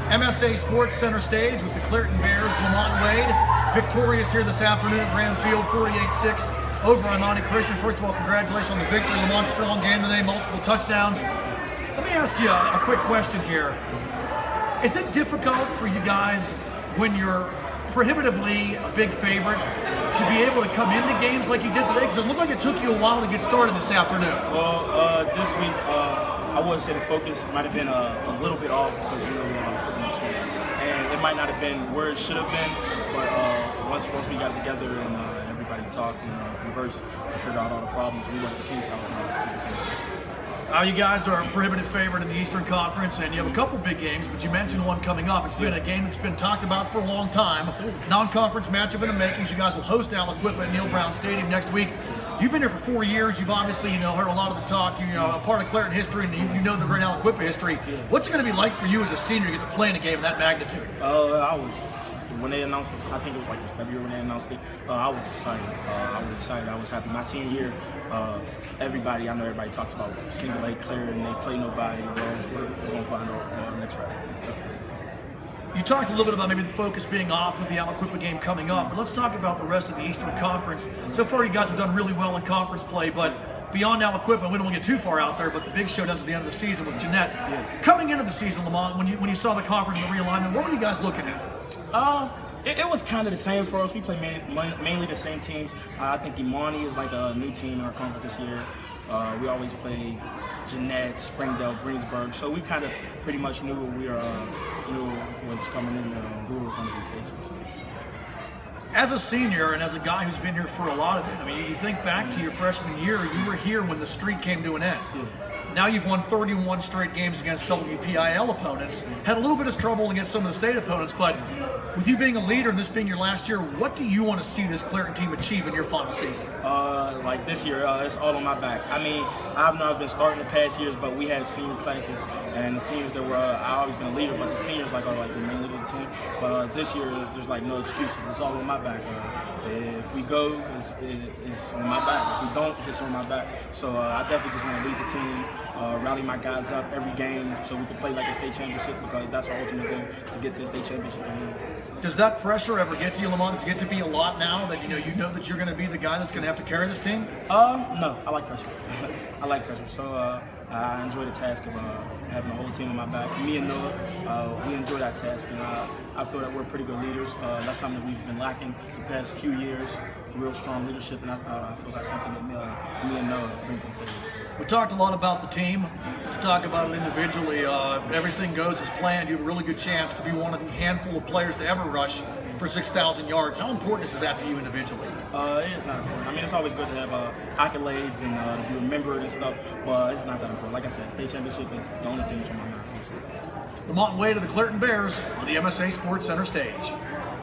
MSA Sports Center stage with the Clairton Bears, Lamont Wade, victorious here this afternoon at Grand Field, 48-6 over Imani Christian. First of all, congratulations on the victory. Lamont, strong game today, multiple touchdowns. Let me ask you a quick question here. Is it difficult for you guys when you're prohibitively a big favorite to be able to come into games like you did today? Because it looked like it took you a while to get started this afternoon. Well, this week, I wouldn't say the focus might have been a little bit off because, you know, we have a next week. And it might not have been where it should have been, but once we got together and everybody talked and conversed to figure out all the problems, we went to King's South. You guys are a prohibitive favorite in the Eastern Conference, and you have a couple big games, but you mentioned one coming up. It's been a game that's been talked about for a long time. Non-conference matchup in the makings. You guys will host Aliquippa at Neil Brown Stadium next week. You've been here for 4 years. You've obviously, heard a lot of the talk. You're a part of Clairton history, and you know the great Aliquippa history. What's it going to be like for you as a senior to get to play in a game of that magnitude? When they announced it, I think it was like in February when they announced it, I was excited. I was happy. My senior year, I know everybody talks about single A Clairton, they play nobody. We're going to find out next Friday. You talked a little bit about maybe the focus being off with the Aliquippa game coming up, but let's talk about the rest of the Eastern Conference. So far, you guys have done really well in conference play, but beyond Aliquippa, we don't want to get too far out there, but the big showdowns at the end of the season with Jeanette. Coming into the season, Lamont, when you saw the conference and the realignment, what were you guys looking at? It was kind of the same for us. We play mainly the same teams. I think Imani is like a new team in our conference this year. We always play Jeanette, Springdale, Greensburg, so we kind of pretty much knew what was coming in, who we were going to be facing. As a senior and as a guy who's been here for a lot of it, I mean, you think back to your freshman year, you were here when the streak came to an end. Now you've won 31 straight games against WPIL opponents, had a little bit of trouble against some of the state opponents, but with you being a leader and this being your last year, what do you want to see this Clairton team achieve in your final season? Like this year, it's all on my back. I mean, I've not been starting the past years, but we had senior classes, and the seniors that were, I've always been a leader, but the seniors are the main leader of the team. But this year, there's no excuses. It's all on my back. If we go, it's on my back. If we don't, it's on my back. So I definitely just want to lead the team, rally my guys up every game so we can play like a state championship, because that's our ultimate goal, to get to the state championship. Does that pressure ever get to you, Lamont? Does it get to be a lot now that you know that you're going to be the guy that's going to have to carry this team? No, I like pressure. I like pressure. So I enjoy the task of having the whole team on my back. Me and Noah, we enjoy that task, and I feel that we're pretty good leaders. That's something that we've been lacking the past few years. Real strong leadership, and I feel that's something that me and Noah bring to the table. We talked a lot about the team. Let's talk about it individually. If everything goes as planned, you have a really good chance to be one of the handful of players to ever rush for 6,000 yards. How important is that to you individually? It is not important. I mean, it's always good to have accolades and to be remembered and stuff, but it's not that important. Like I said, state championship is the only thing that's on my mind. Lamont Wade of the Clairton Bears on the MSA Sports Center stage.